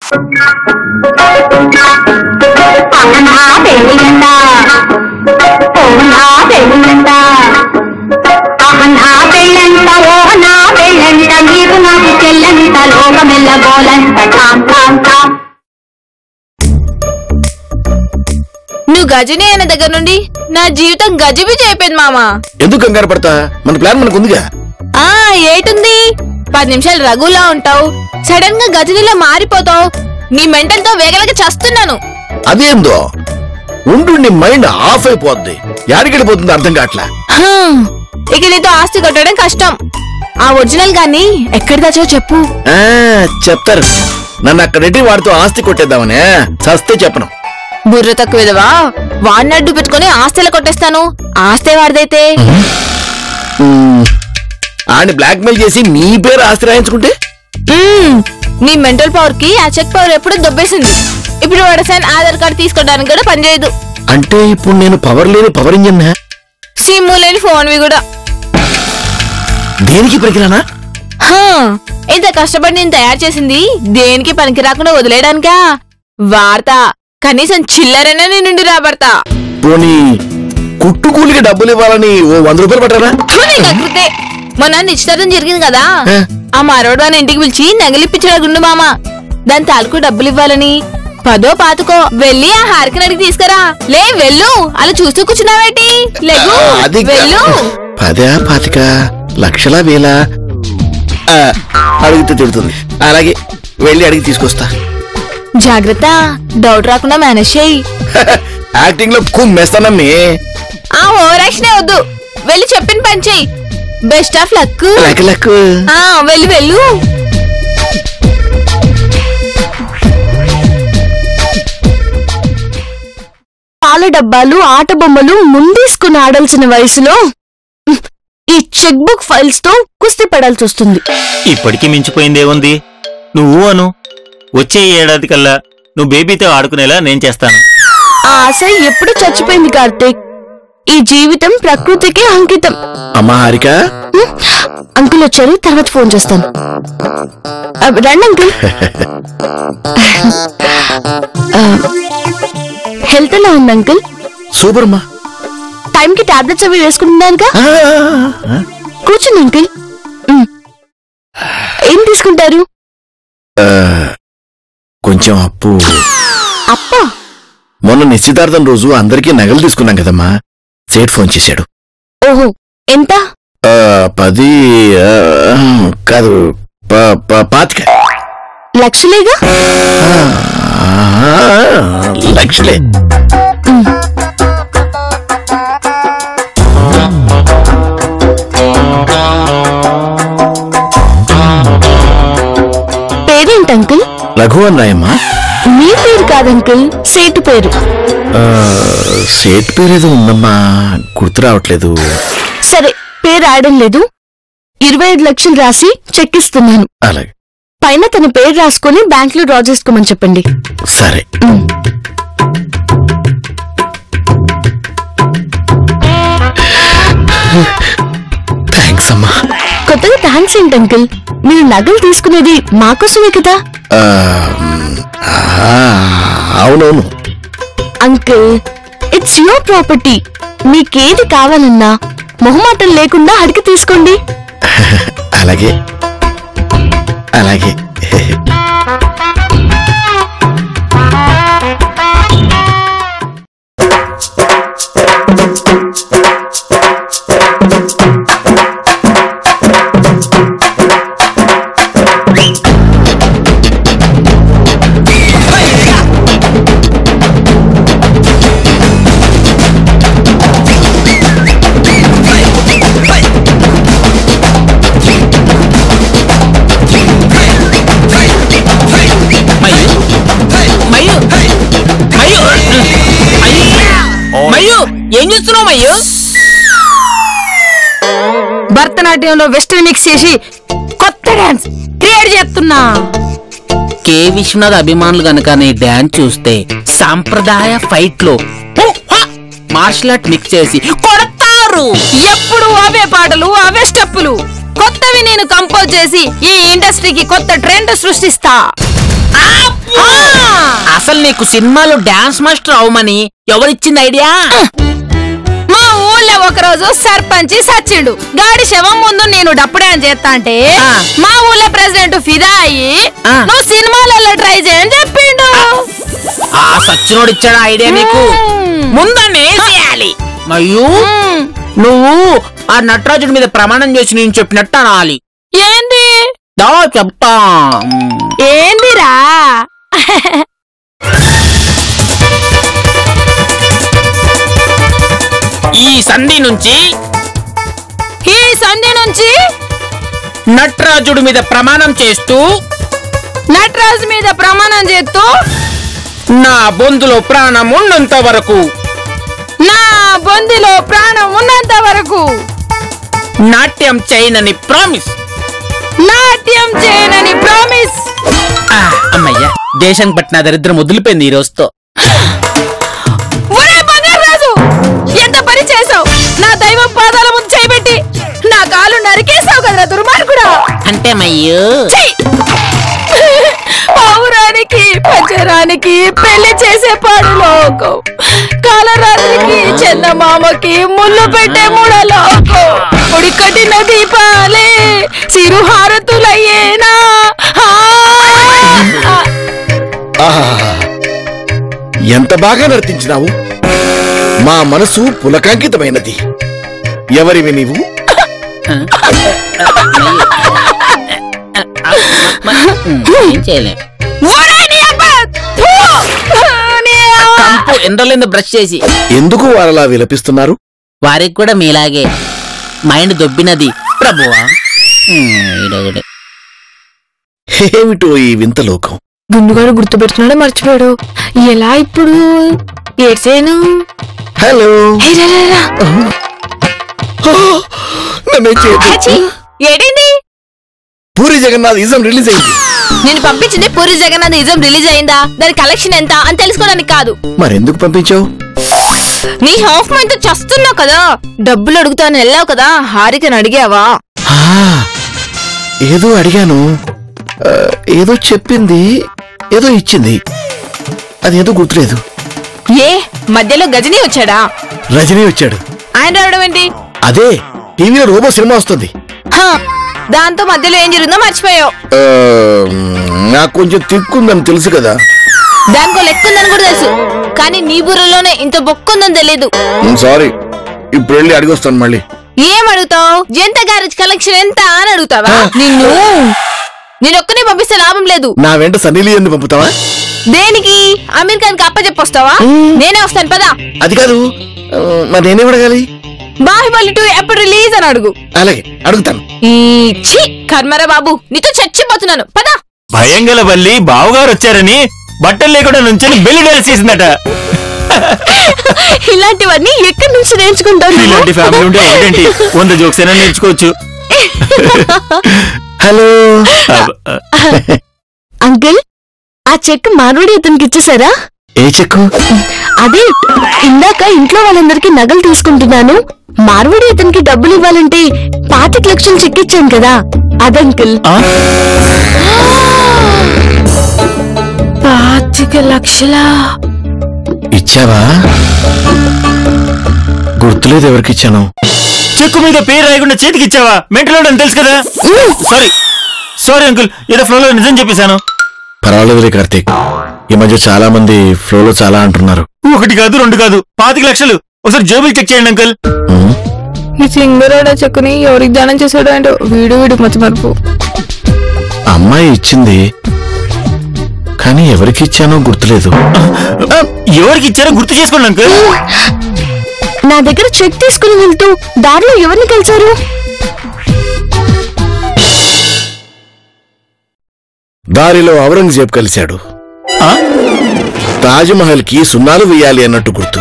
నువ్వు గజని అయిన దగ్గర నుండి నా జీవితం గజిబిజి అయిపోయింది మామా. ఎందుకు కంగారు పడతా? మన ప్లాన్ మనకు ఉందిగా. ఏటుంది 10 నిమిషాలు రఘులా ఉంటావు, సడన్ గా గజనిలా మారిపోతావు. నీ మెంటల్ తో వేగలగా చస్తున్నాను. అదేందో ఉండు, నీ మైండ్ ఆఫ్ అయిపోద్ది. యాడికెళ్ళిపోతుంది అర్థం కావట్లా. ఇక నీతో ఆస్తి కొట్టడం కష్టం. ఆ ఒరిజినల్ గాని ఎక్కడి దాచో చెప్పు. చెప్తారు. నన్ను అక్కడెట్టి వాడితో ఆస్తి కొట్టేద్దామనే చస్తే చెప్పను. బుర్ర తక్కువ విధవా, వాడిని అడ్డు పెట్టుకుని ఆస్తిలా కొట్టేస్తాను. ఆస్తే వాడిదైతే ఆని బ్లాక్ మెయిల్ చేసి నీ పేరు ఆస్తి రాయించుకుంటే నీ మెంటల్ పవర్ కి ఆ చెక్ పవర్ ఎప్పుడు దొబ్బేసింది. ఇప్పుడు వాడసాన్ ఆధార్ కార్డు తీసుకోవడానికి కూడా పనిచేయదు. అంటే ఇప్పుడు నేను పవర్ లేని పవర్ ఇంజన్, సిమ్ లేని ఫోన్వి కూడా. దేనికి పనికిరానా? ఇంత కష్టపడి నేను తయారు చేసింది దేనికి పనికి రాకుండా వదిలేయడానికా? వార్తా కనీసం చిల్లరైనా నీ నుండి రాబడతా. పోనీ కుట్టుకూలికి డబ్బులు ఇవ్వాలని ఓ 100 రూపాయలు పట్టారా? మొన్న నిశ్చితార్థం జరిగింది కదా, ఆ మరోడు అని ఇంటికి పిలిచి నగలిప్పించాడు గుండు మామ. దాని తాలూకు డబ్బులు ఇవ్వాలని 10 పాతుకో వెళ్ళి ఆ హారికని అడిగి తీసుకురా. లే వెళ్ళు, అలా చూస్తూ కూర్చున్నావేటి? లేగు వెళ్ళు. 10 25 లక్షల వేల అడిగితే తిడుతుంది. అలాగే వెళ్ళి అడిగి తీసుకొస్తా. జాగ్రత్త, డౌట్ రాకుండా మేనేజ్ చేయి. యాక్టింగ్ లో కుమ్మేస్తానమ్మి. ఆ ఓవరాక్షనే వద్దు, వెళ్ళి చెప్పిన పని చెయ్యి. Best of luck. వెళ్ళు వెళ్ళు. పాల డబ్బాలు ఆట బొమ్మలు ముందేసుకుని ఆడాల్సిన వయసులో ఈ చెక్ బుక్ ఫైల్స్ తో కుస్తీ పడాల్సి వస్తుంది. ఇప్పటికీ మించిపోయిందేముంది? నువ్వు అను, వచ్చే ఏడాది కల్లా నువ్వు బేబీతో ఆడుకునేలా నేను చేస్తాను. ఆ ఆశ ఎప్పుడు చచ్చిపోయింది కార్తీక్. ఈ జీవితం ప్రకృతికి అంకితం. అమ్మా హారిక, అంకుల్ వచ్చారు, తర్వాత ఫోన్ చేస్తాను. రండి అంకుల్. హెల్త్ ఎలా ఉంది అంకుల్? సూపర్ అమ్మా. టైంకి టాబ్లెట్స్ అవి వేసుకుంటున్నానుగా. కూర్చోండి అంకుల్. ఏం తీసుకుంటారు? కొంచెం అప్పు. అప్పా? మొన్న నిశ్చితార్థం రోజు అందరికీ నగలు తీసుకున్నాం కదమ్మా, సేట్ ఫోన్ చేశాడు. ఓహో, ఎంత? 10 కాదు 25 లక్షలేగా? లక్షలే. పేరేంటి అంకుల్? రఘు అన్నాయమ్మా. మీ పేరు కాదంకుల్, సేటు పేరు. సేట్ పేరేదో ఉందమ్మా, గుర్తు రావట్లేదు. సరే, పేరు ఆడడం లేదు. 25 లక్షలు రాసి చెక్ ఇస్తున్నాను. అలాగే. పైన తన పేరు రాసుకుని బ్యాంక్ లో డ్రా చేసుకోమని చెప్పండి. సరే. థ్యాంక్స్ అమ్మా. కొత్తగా థ్యాంక్స్ ఏంటి అంకుల్? మీరు నగలు తీసుకునేది మాకోసమే కదా. అవునవును అంకుల్, ఇట్స్ యువర్ ప్రాపర్టీ. మీకేది కావాలన్నా మొహమాటం లేకుండా అడిగి తీసుకోండి. అలాగే అలాగే. ఏం చేస్తున్నావు మయ్యో? భరతనాట్యంలో వెస్టర్న్ మిక్స్ చేసి కొత్త డాన్స్ క్రియేట్ చేస్తున్నా. కే విశ్వనాథ్ అభిమానులు గనక నీ డాన్స్ చూస్తే సాంప్రదాయ ఫైట్ లో మార్షల్ ఆర్ట్ మిక్స్ చేసి కొడతారు. ఎప్పుడు అవే పాటలు, అవే స్టెప్పులు. కొత్తవి నేను కంపోజ్ చేసి ఈ ఇండస్ట్రీకి కొత్త ట్రెండ్ సృష్టిస్తా. అసలు నీకు సినిమాలో డాన్స్ మాస్టర్ అవమని ఎవరిచ్చింది ఐడియా? మా ఊళ్ళో ఒకరోజు సర్పంచి సచ్చిండు. గాడి శవం ముందు నేను డప్పు డాన్స్ చేస్తా అంటే మా ఊళ్ళో ప్రెసిడెంట్ ఫిదా అయ్యి నువ్వు సినిమాలలో ట్రై చేయని చెప్పిండు. ఆ సచ్చినోడు ఇచ్చాడు ఐడియా నీకు? ముందన్నే చేయాలి. అయ్యో నువ్వు ఆ నటరాజుడి మీద ప్రమాణం చేసి నేను చెప్పినట్టు అనాలి. ఏంది? దా చెప్తా. ఏందిరా? ఈ సంధి నుంచి నటరాజుడి మీద ప్రమాణం చేస్తూ నటరాజు మీద ప్రమాణం చేస్తూ నా బొందులో ప్రాణం ఉన్నంత వరకు నాట్యం చేయనని ప్రామిస్. అమ్మయ్యా, దేశం పట్టిన దరిద్రం వదిలిపోయింది ఈ రోజుతో. ఎంత పని చేసావు? నా దైవం పాదాల ముందు చేయబెట్టి నా కాలు నరికేసావు కదరా దుర్మార్గుడా. అంటే మయ్యో పౌరానికి పంచరానికి పెళ్లి చేసే పాడు లోకం, కాలరాత్రికి చందమామకి ముళ్ళు పెట్టే మూడ లోకం, పొడి కట్టిన దీపాలే సిరుహారతులయ్యేనా. ఎంత బాగా నర్తించినావు. మా మనసు పులకాంకితమైనది. ఎవరివి నీవు? ఏం చేయలేం. ఎండలేందో బ్రష్ చేసి. ఎందుకు వారలా విలపిస్తున్నారు? వారికి కూడా మీలాగే మైండ్ దొబ్బినది ప్రభువా. ఏమిటో ఈ వింత లోకం. గుండుగాడు గుర్తుపెడుతున్నాడో మర్చిపోయాడు. ఎలా ఇప్పుడు ఏడ్చేను? హలో, ఏడైంది? పూరి జగన్నాథ్ ఇజం రిలీజ్ అయింది. నేను పంపించింది పూరి జగన్నాథ్ ఇజం రిలీజ్ అయిందా, దాని కలెక్షన్ ఎంత అని తెలుసుకోవడానికి కాదు. మరెందుకు పంపించావు? నీ హాఫ్ మైండ్ తో చస్తున్నావు కదా, డబ్బులు అడుగుతాను వెళ్ళావు కదా, హారికని అడిగావా? ఏదో అడిగాను, ఏదో చెప్పింది, ఏదో ఇచ్చింది, అదేదో గుర్తులేదు. ఏ మధ్యలో గజనీ వచ్చాడా? రజనీ వచ్చాడు. ఆయన రావడం ఏంటి? అదే టీవీలో రోబో సినిమా వస్తుంది. దాంతో మధ్యలో ఏం జరిగిందో మర్చిపోయావు. నాకు కొంచెం తిక్కుందని తెలుసు కదా. దానికో లెక్కుందని కూడా తెలుసు, కానీ నీ బుర్రలోనే ఇంత బొక్కుందని తెలియదు. సారీ, ఇప్పుడు వెళ్ళి అడిగొస్తాను. మళ్ళీ ఏం అడుగుతావు? ఎంత గ్యారేజ్ కలెక్షన్ ఎంత అని అడుగుతావా? నేను ఒక్కనే పంపిస్తే లాభం లేదు. నా వెంట సన్నీ లియోన్ పంపుతావా? దేనికి? అమీర్ ఖాన్ కి అప్పచెప్పొస్తావా? నేనే వస్తాను పదా. అది కాదు, మరి నేనేం అడగాలి? బాహుబలి 2 ఎప్పుడు రిలీజ్ అని అడుగు. అలాగే అడుగుతాను. కర్మరా బాబు, నీతో చచ్చిపోతున్నాను పదా. భయంగల వల్లి బావుగారు వచ్చారని బట్టలు లేకుండా నుంచొని బెల్లి డాన్స్ చేసిందట. ఇలాంటివన్నీ ఎక్కడి నుంచి నేర్చుకుంటాను? ఇలాంటి ఫ్యామిలీ ఉంటే ఒకటేంటి 100 జోక్స్ అయినా నేర్చుకోవచ్చు. హలో అంకుల్, ఆ చెక్ మార్వాడి అతనికి ఇచ్చేసారా? ఏ చెక్కు? అదే ఇందాక ఇంట్లో వాళ్ళందరికీ నగలు తీసుకుంటున్నాను, మార్వాడి అతనికి డబ్బులు ఇవ్వాలంటే 25 లక్షలు చెక్ ఇచ్చాను కదా, అదంకుల్. 25 లక్షలా? ఇచ్చావా? గుర్తులేదు ఎవరికిచ్చాను. చెక్కు మీద పేరు రాయకుండా చేతికి ఇచ్చావా? మెంటల్ అని తెలుసు కదా. సారీ అంకుల్, ఏదో ఫ్లోలో నిజం చెప్పేశాను. పర్వాలేదులే కార్తీక్, ఈ మధ్య చాలా మంది ఫ్లోలో చాలా అంటున్నారు. 1 కాదు 2 కాదు 25 లక్షలు. ఒకసారి జేబులు చెక్ చేయండి అంకుల్. ఈ సింగరాడ చెక్కుని ఎవరికి దానం చేశాడు అంటే వీడు మతి మరుపు. అమ్మాయి ఇచ్చింది, కానీ ఎవరికి ఇచ్చానో గుర్తులేదు. ఎవరికి ఇచ్చారో గుర్తు చేసుకోండి అంకుల్. నా దగ్గర చెక్ తీసుకుని వెళ్తూ దారిలో ఎవరిని కలిసారు? దారిలో ఔరంగజేబ్ కలిశాడు. తాజ్మహల్ కి సున్నాలు వేయాలి అన్నట్టు గుర్తు.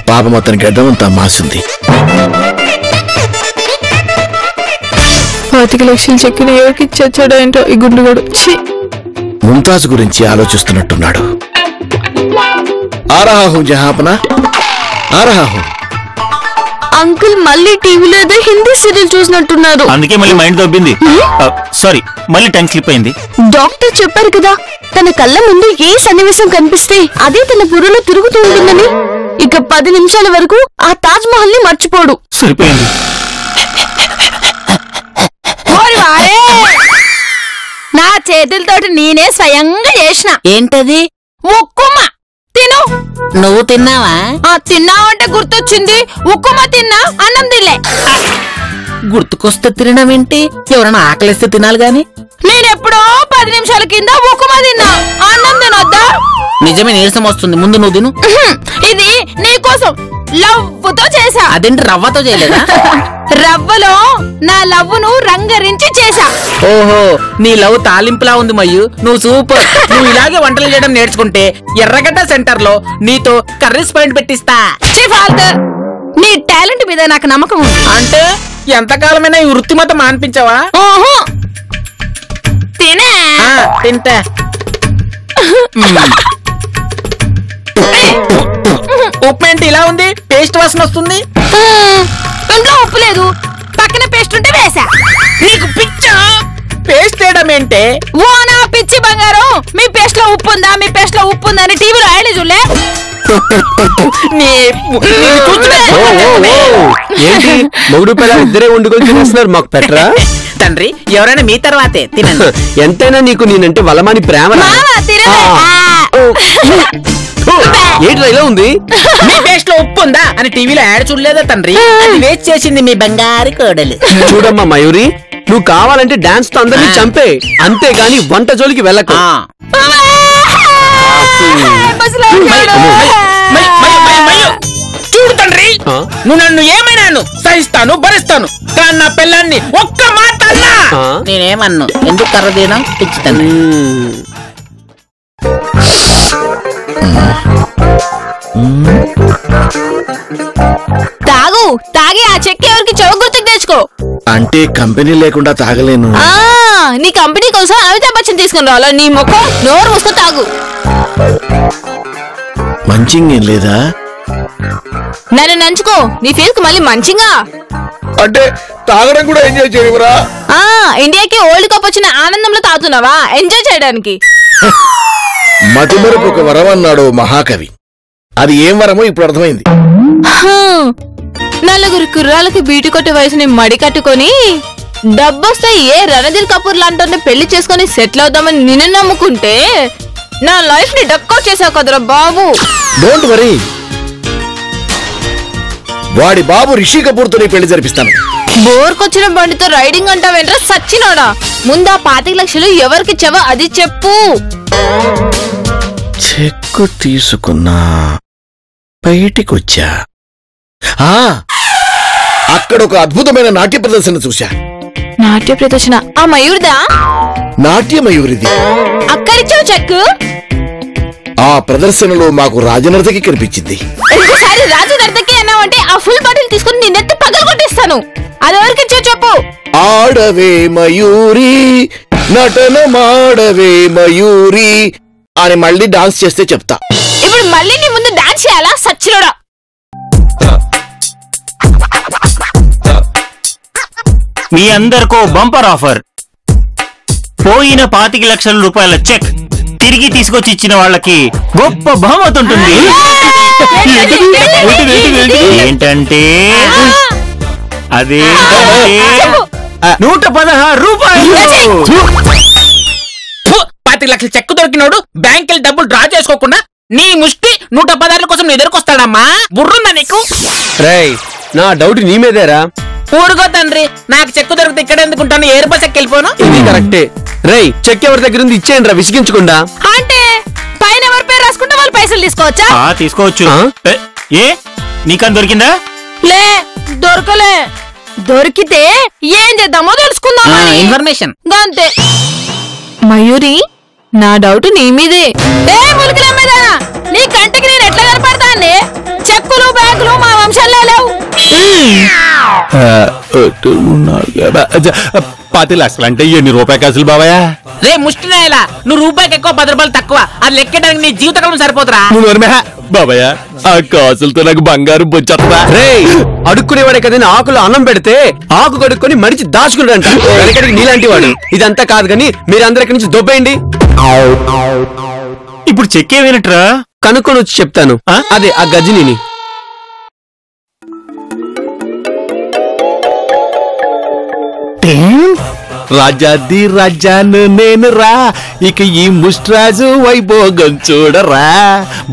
పాపం అతని గడ్డమంతా మాసింది. 25 లక్షలు చెక్కుని ఎవరికి ఇచ్చాడో ఏంటో ఈ గుండుగాడు. ముంతాజ్ గురించి ఆలోచిస్తున్నట్టున్నాడు. ఆ రహా హూ జహాపనా, ఆ రహా హూ. అంకుల్ మళ్ళీ టీవీలో ఏదో హిందీ సీరియల్ చూసినట్టున్నారు. అందుకే మళ్ళీ మైండ్ దొబ్బింది. సారీ, మళ్ళీ టంగ్ స్లిప్ అయింది. డాక్టర్ చెప్పారు కదా తన కళ్ళ ముందు ఏ సన్నివేశం కనిపిస్తే అదే తన బుర్రలో తిరుగుతూ ఉంటుందని. ఇక 10 నిమిషాల వరకు ఆ తాజ్ మహల్ ని మర్చిపోడు. సరిపోయింది. నా చేతులతోటి నేనే స్వయంగా చేసిన. ఏంటది? ఉక్కుమ తిను. నువ్వు తిన్నావా? తిన్నావంటే గుర్తొచ్చింది. ఉక్కుమ తిన్నా, అన్నం తినలే. గుర్తుకొస్తే తినడమేంటి? ఎవరైనా ఆకలిస్తే తినాలి గాని. నేనెప్పుడో 10 నిమిషాల కింద ఉక్కుమ తిన్నా, అన్నం తినొద్దా? నిజమే, నీరసం వస్తుంది. ముందు నువ్వు తిను. ఇది నీకోసం లవ్వుతో చేసా. అదేంటి రవ్వతో చేయలేదా? రవ్వలో నా లవ్వును రంగరించి చేసా. ఓహో, నీ లవ్ తాలింపులా ఉంది మయ్యు. నువ్వు సూపర్. నువ్వు ఇలాగే వంటలు చేయడం నేర్చుకుంటే ఎర్రగడ్డ సెంటర్ లో నీతో కర్రీస్ పాయింట్ పెట్టిస్తా. నీ టాలెంట్ మీద నాకు నమ్మకం ఉంది. అంటే ఎంతకాలమైనా ఈ వృత్తి మొత్తం మాన్పించావా? ఓహో, తినే. తింటా. ఉప్పు ఏంటి ఇలా ఉంది? పేస్ట్ వాసన వస్తుంది. ఇంట్లో ఉప్పు లేదు, పక్కన పేస్ట్ ఉంటే వేసా. నీకు పిచ్చా? పేస్ట్ వేయడం ఏంటే? ఓ నా పిచ్చి బంగారం, మీ పేస్ట్ లో ఉప్పు ఉందా, మీ పేస్ట్ లో ఉప్పు ఉందా అని టీవీలో ఆయన చూడలే? ఏంటి మొగుడు పిల్ల ఇద్దరే వండుకొని తినేస్తున్నారు, మాకు పెట్టరా? తండ్రి, ఎవరైనా మీ తర్వాతే తినండి. ఎంతైనా నీకు నేనంటే వలమాని ప్రేమ. ఏంటి ఇలా ఉంది? మీ పేస్ట్ లో ఉప్పు ఉందా అని టీవీలో యాడ్ చూడలేదా తండ్రి? అది వేస్ట్ చేసింది మీ బంగారు కోడలు. చూడమ్మా మయూరి, నువ్వు కావాలంటే డాన్స్ తో అందరినీ చంపే, అంతేగాని వంట జోలికి వెళ్ళకు. చూడు తండ్రి, నువ్వు నన్ను ఏమైనాను సహిస్తాను, భరిస్తాను, కానీ నా పిల్లాన్ని ఒక్క మాట అన్నా నేనేమన్ను. ఎందుకు కర్ర తీయడం పిచ్చి తండ్రి. తాగు, తాగి ఆ చెక్ ఎవరికి చెవ గుర్తుకు తెచ్చుకో. అంటే కంపెనీ లేకుండా తాగలేను. నీ కంపెనీ కోసం అమితాబ్ బచ్చన్ తీసుకుని రావాలా? నీ ముఖం నోరు మూసుకో, తాగు. మంచింగ్ ఏం లేదా? నన్ను నంచుకో, నీ ఫేస్ కు మళ్ళీ మంచిగా. అంటే తాగడం కూడా ఎంజాయ్ చేయవరా? ఇండియాకి వరల్డ్ కప్ వచ్చిన ఆనందంలో తాగుతున్నావా ఎంజాయ్ చేయడానికి? మతిమరుపు ఒక వరం అన్నాడు మహాకవి. అది ఏం వరమో ఇప్పుడు అర్థమైంది. నలుగురు కుర్రాలకి బీటు కొట్టే వయసుని మడి కట్టుకొని డబ్బొస్తే ఏ రణధీర్ కపూర్ లాంటి పెళ్లి చేసుకుని సెటిల్ అవుదామని నిన్ను నమ్ముకుంటే నా లైఫ్ ని డక్అవుట్ చేసావు కదరా బాబు. డోంట్ వరీ, వాడి బాబు రిషి కపూర్ తో పెళ్లి జరిపిస్తాను. బోర్కొచ్చిన బండితో రైడింగ్ అంటావేంట్రా సచ్చినోడా? ముందా 25 లక్షలు ఎవరికి చెవ అది చెప్పు. చెక్కు తీసుకున్నా, బయటికొచ్చా. అక్కడ ఒక అద్భుతమైన నాట్య ప్రదర్శన చూశా. నాట్య ప్రదర్శన? ఆ మయూర్దా? నాట్య మయూరిది. అక్కడిచ్చావు చెక్కు? ఆ ప్రదర్శనలో మాకు రాజనర్తకి కనిపించింది. ఇంకోసారి రాజనర్తకి అన్నావంటే ఆ ఫుల్ బాటిల్ తీసుకుని నిన్నెత్తి పగలు కొట్టేస్తాను. అది ఎవరికిచ్చావు చెప్పు. ఆడవే మయూరి, నటన మాడవే మయూరి అని మళ్ళీ డాన్స్ చేస్తే చెప్తా. ఇప్పుడు మళ్ళీ నీ ముందు డాన్స్ చేయాలా సచ్చినోడా? మీ అందరికో బంపర్ ఆఫర్. పోయిన 25 లక్షల రూపాయల చెక్ తిరిగి తీసుకొచ్చి ఇచ్చిన వాళ్ళకి గొప్ప బహుమతి ఉంటుంది. ఏంటంటే అదే 116 రూపాయలు. 25 లక్షల చెక్ దొరికినోడు బ్యాంక్ వెళ్ళి డబ్బులు డ్రా చేసుకోకుండా నీ ముష్టి 116 కోసం నీ ఎదురుకొస్తాడమ్మా. బుర్రుందా నీకు? రేయ్, నా డౌట్ నీ మీదేరా. ఊరుకో తండ్రి, నాకు చెక్కు దొరికితే ఇక్కడ ఎందుకుంటాను? Air bus ఎక్కెళ్ళిపోను. ఇది కరెక్టే. రేయ్, చెక్ ఎవరి దగ్గర ఉంది ఇచ్చేయండి రా, విసిగించకుండా. అంటే పైన ఎవరి పేరు రాసుకుంటే వాళ్ళు పైసలు తీసుకోవచ్చా? తీసుకోవచ్చు. ఏ నీకని దొరికిందా? లే, దొరకలే. దొరికితే ఏం చేద్దామో తెలుసుకుందాం. ఇన్ఫర్మేషన్ అంతే. మయూరి, నా డౌట్ నీ మీదే. నీ కంటికి నేను ఎట్లా కనపడతాండి? చెక్కులు బ్యాంకులు మా వంశంలో లేవు. 10 లక్షలు అంటే ఎన్ని రూపాయి కాసులు బాబాయ్? రే ముష్టి నాయలా, నువ్వు రూపాయికి ఎక్కువ 10 రూపాయలు తక్కువ, అది లెక్కడానికి నీ జీవితకాలం సరిపోతురా. బాబాయ్ ఆ కాసులతో నాకు బంగారం బొచ్చొస్తా. రేయ్ అడుక్కునేవాడే కదని ఆకులు అన్నం పెడితే ఆకు కడుక్కొని మడిచి దాచుకున్నాడంట. వెనకడికి నీలాంటి వాడు. ఇదంతా కాదు కానీ మీరందరి నుంచి దొబ్బేయండి. ఇప్పుడు చెక్ ఏమైనట్రా? కనుక్కొని వచ్చి చెప్తాను. అదే ఆ గజనిని. రాజాది రాజాను నేను రా, ఇక ఈ ముష్ట్రాజు వైభోగం చూడరా,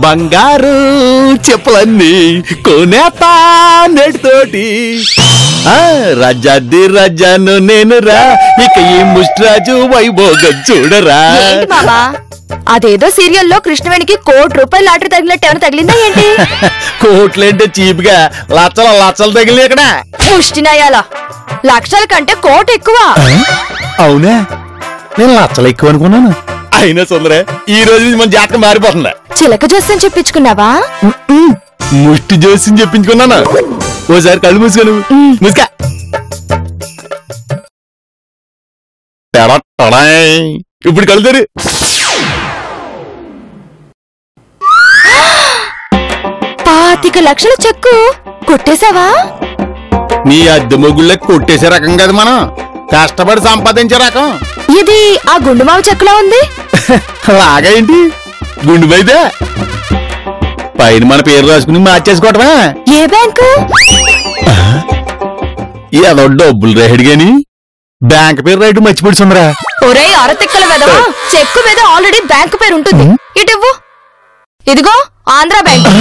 బంగారు చెప్పులన్నీ కొనేతా నెటితోటి. రాజాది రాజాను నేను రా, ఇక ఈ ముష్ట్రాజు వైభోగం చూడరా. ఏంటి మామా అదేదో సీరియల్లో కృష్ణవేణికి ₹1,00,00,000 లాటరీ తగిలినట్టు ఏమైనా తగిలిందా ఏంటి? కోట్లంటే చీప్ గా లచ్చలు తగిలి ఇక్కడ. ముష్టినయాల లక్షల కంటే కోటి ఎక్కువ. అవునా, నేను లచ్చలు ఎక్కువ అనుకున్నాను. అయినా సుందరే ఈ రోజు నుంచి మన జాతకం మారిపోతుందా? చిలక జోస్యం చెప్పించుకున్నావా? ముష్టి జోస్యం చెప్పించుకున్నాను. ఓసారి కళ్ళు మూసుకోను. ముసుకా. ఇప్పుడు కలుతారు. ₹25,00,000 చెక్కు కొట్టేశావా? నీ అద్దె మొగుళ్ళకి కొట్టేసే రకం కదా మనం, కష్టపడి సంపాదించే రకం. ఇది ఆ గుండుమావ చెక్కులా ఉంది. లాగా ఏంటి గుండు బైతే పైన మన పేరు రాసుకుని మార్చేసుకోవటమే. ఏ బ్యాంకు? ఏదో డబ్బులు రేడు గాని బ్యాంక్ పేరు రైట్ మర్చిపోయి సుందరా. ఒరే అరతిక్కల వెదవా, చెక్కు మీద ఆల్రెడీ బ్యాంకు పేరు ఉంటుంది. ఇటువ్వు. ఇదిగో ఆంధ్ర బ్యాంక్.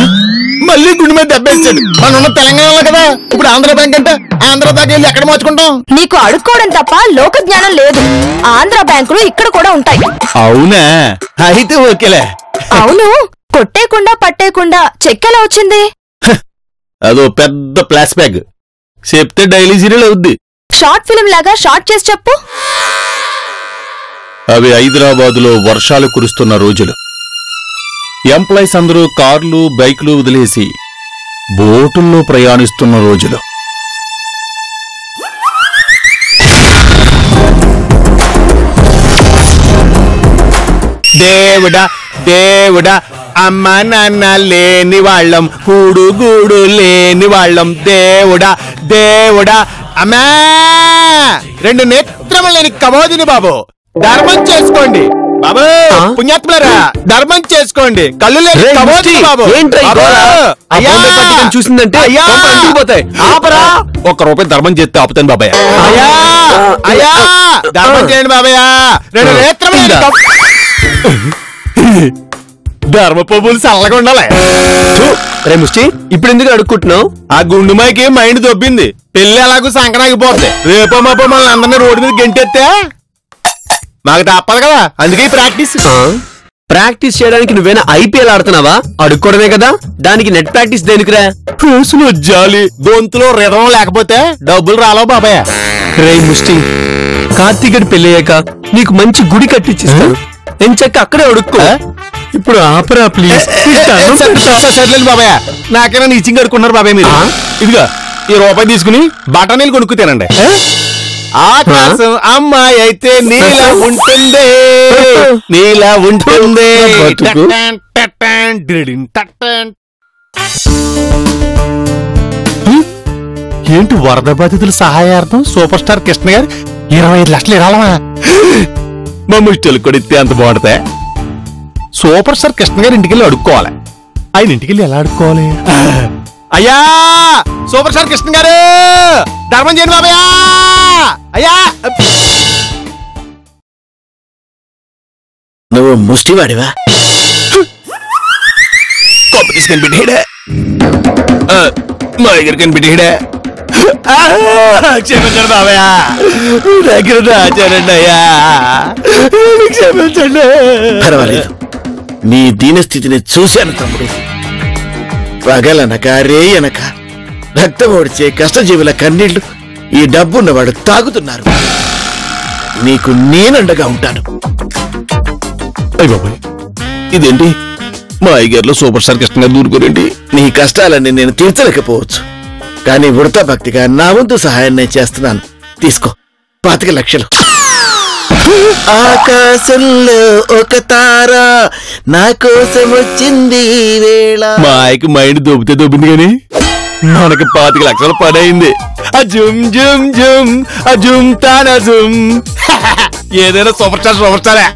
మళ్ళీ గుండె మీద దెబ్బేస్తాడు. మనం ఉన్న తెలంగాణలో కదా, ఇప్పుడు ఆంధ్ర బ్యాంక్ అంటే ఆంధ్ర దాకా వెళ్ళి ఎక్కడ మార్చుకుంటాం? నీకు అడుక్కోవడం తప్ప లోక జ్ఞానం లేదు. ఆంధ్ర బ్యాంకులు ఇక్కడ కూడా ఉంటాయి. అవునా, అయితే ఓకేలే. అవును, కొట్టేయకుండా పట్టేయకుండా చెక్ ఎలా వచ్చింది? అదో పెద్ద ప్లాస్ బ్యాగ్, చెప్తే డైలీ సీరియల్ అవుద్ది. షార్ట్ ఫిల్మ్ లాగా షార్ట్ చేసి చెప్పు. అవి హైదరాబాదులో వర్షాలు కురుస్తున్న రోజులు. ఎంప్లాయీస్ అందరూ కార్లు బైకులు వదిలేసి బోటుల్లో ప్రయాణిస్తున్న రోజులు. దేవుడా దేవుడా, అమ్మ నాన్న లేని వాళ్ళం, కూడు గూడు లేని వాళ్ళం, దేవుడా దేవుడా. అమ్మా, 2 నేత్రములు లేని కమోదిని బాబు, ధర్మం చేసుకోండి బాబు. పుణ్యాత్మరా, ధర్మం చేసుకోండి. కళ్ళు లేని కమోదిని బాబు. చూసిందంటే ఆపరా, ₹1 ధర్మం చేస్తే ఆపుతాను బాబాయ్. అయ్యా అయ్యా, ధర్మం చేయండి బాబాయ్. 2 నేత్రములు ధర్మ పువ్వులు చల్లగా ఉండాలి. రే ముష్టి, ఇప్పుడు ఎందుకు అడుక్కుంటున్నావు? ఆ గుండుమాయికి మైండ్ దొబ్బింది. పెళ్లి ఎలాగూ సంకనాగిపోద్ది. రేపో మాపో మనల్ని అందరినీ రోడ్డు మీద గెంటెత్తే మాకు తప్పదు కదా, అందుకే ప్రాక్టీస్. ప్రాక్టీస్ చేయడానికి నువ్వేనా IPL ఆడుతున్నావా? అడుక్కోవడమే కదా, దానికి నెట్ ప్రాక్టీస్ దేనికిరా? ఫేసులో జాలి, గొంతులో రిధం లేకపోతే డబ్బులు రాలవు బాబాయ్. రే ముష్టి, కార్తీక్ పెళ్ళయ్యాక నీకు మంచి గుడి కట్టించిస్తాను. ఎంచక్క అక్కడే అడుక్కో. ఇప్పుడు ఆపరా ప్లీజ్. సర్లేదు బాబాయ్, నాకైనా నీచింగ్ అడుక్కున్నారు బాబాయ్ మీరు. ఇదిగా ఈ ₹1 తీసుకుని బఠానీలు కొనుక్కుతానండి. ఆకాశం అమ్మాయి అయితే నీలా ఉంటుంది, నీలా ఉంటుంది. ఏంటి వరద బాధితుల సహాయార్థం సూపర్ స్టార్ కృష్ణ గారు 25 లక్షలు ఇవ్వాలమా? మా ముష్టిలు కొడితే అంత బాగుంటాయి. సూపర్ స్టార్ కృష్ణ గారు ఇంటికెళ్ళి అడుక్కోవాలి. ఆయన ఇంటికెళ్ళి ఎలా అడుక్కోవాలి? అయ్యా సూపర్ స్టార్ కృష్ణ గారు, ధర్మం చేయండి బాబయ్యా. అయ్యా, నువ్వు ముష్టివాడివా? కొప్ప తీసుకొని పెట్టాడా? మా దగ్గర కనిపెట్టాడా? క్షమించండి బాబయ్యా, దగ్గర దాచారండి అయ్యా, క్షమించండి. పర్వాలేదు, నీ దీనస్థితిని చూశాను తమ్ముడు. పగలనక రేయనక రక్తం ఓడిచే కష్టజీవుల కన్నీళ్లు ఈ డబ్బున్నవాడు తాగుతున్నారు. నీకు నేనండగా ఉంటాను. అయ్య బాబాయ్, ఇదేంటి మా అయ్యగారిలో సూపర్ స్టార్ కృష్ణ గారు దూరుకోరండి. నీ కష్టాలన్నీ నేను తీర్చలేకపోవచ్చు, కానీ ఉడతా భక్తిగా నా వంతు సహాయం నేను చేస్తున్నాను. తీసుకో 25 లక్షలు. ఆకాశంలో ఒక తార నా కోసం వచ్చింది ఈ వేళ. మా ఆయనకి మైండ్ దొబ్బితే దొబ్బింది కానీ మనకి 25 లక్షల పని అయింది. జుమ్ జుమ్ జుమ్ జుమ్ తానా జుమ్. ఏదైనా సూపర్ స్టారే.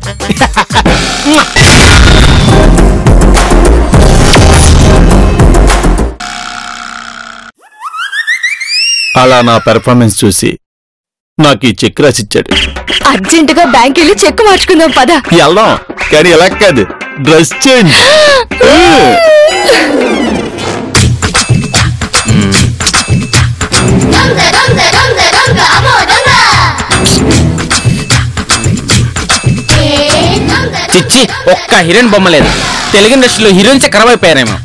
అలా నా పెర్ఫార్మెన్స్ చూసి నాకు ఈ చెక్ రాసిచ్చాడు. అర్జెంట్ గా బ్యాంక్ వెళ్ళి చెక్ మార్చుకుందాం పద. వెళ్దాం కానీ ఎలా కాదు, డ్రెస్ చేంజ్. చిచ్చి ఒక్క హీరోయిన్ బొమ్మ లేదు. తెలుగు ఇండస్ట్రీలో హీరోయిన్స్ ఖరాబ్ అయిపోయారేమో.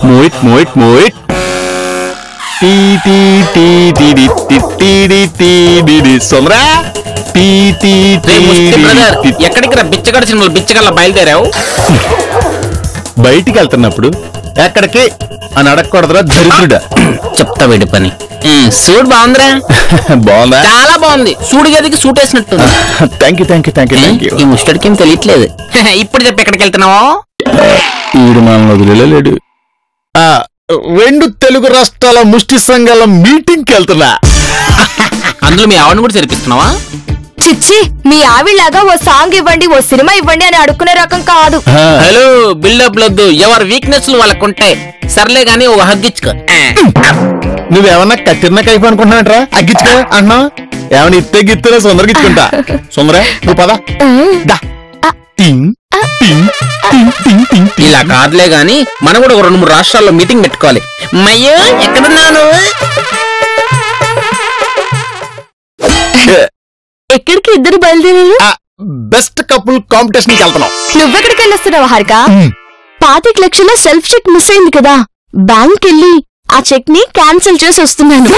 మోయిట్ మోయిట్ మోయిట్ టీ టీ టీ టీ టీ టీ టీ టీ టీ టీ సోమరా టీ టీ టీ బ్రదర్ ఎక్కడికి రా బిచ్చగడ సినిమాలు బిచ్చగల్ల బయలుదేరావు? బయటికి వెళ్తున్నప్పుడు ఎక్కడికి అని అడగకూడదురా దరిద్రుడా. చెప్తా వీడి పని. సూట్ బాగుందిరా. బాగుందా? చాలా బాగుంది. సూడి గదికి సూట్ వేసినట్టు. Thank you thank you thank you thank you. ఈ ముస్టడికి ఏం తెలియట్లేదు. ఇప్పుడు చెప్పి ఎక్కడికి వెళ్తున్నావో? ఈడు మనం వదిలేలేడు. 2 తెలుగు రాష్ట్రాల ముష్టి సంఘాల మీటింగ్ కి వెళ్తున్నా. అందులో మీ ఆవిడని కూడా చేర్పిస్తున్నావా? చిచ్చి మీ ఆవిడలాగా ఓ సాంగ్ ఇవ్వండి ఓ సినిమా ఇవ్వండి అని అడుక్కునే రకం కాదు. హలో బిల్డప్ లొద్దు. ఎవరి వీక్నెస్ వాళ్ళకుంటాయి. సర్లే గానీ ఓ హగ్గిచ్చుకో. నువ్వేమన్నా కత్తిరిన కైపు అనుకుంటున్నాంట్రా? అగ్గించుకో అన్నా. ఏమన్నా ఇత్తే గిత్తున్నా సుందరకి ఇచ్చుకుంటా. సుందర నువ్వు పదా. ఇలా కాదులే గాని మనం కూడా 2-3 రాష్ట్రాల్లో మీటింగ్ పెట్టుకోవాలి. మయ్యో ఎక్కడున్నాను? ఎక్కడికి ఇద్దరు బయలుదేరారు? బెస్ట్ కపుల్ కాంపిటీషన్ కి వెళ్తున్నాం. నువ్వెక్కడికి వెళ్ళొస్తున్నావు హారిక? 25 లక్షల సెల్ఫ్ చెక్ మిస్ అయింది కదా, బ్యాంక్ వెళ్ళి ఆ చెక్ ని క్యాన్సిల్ చేసి వస్తున్నాను.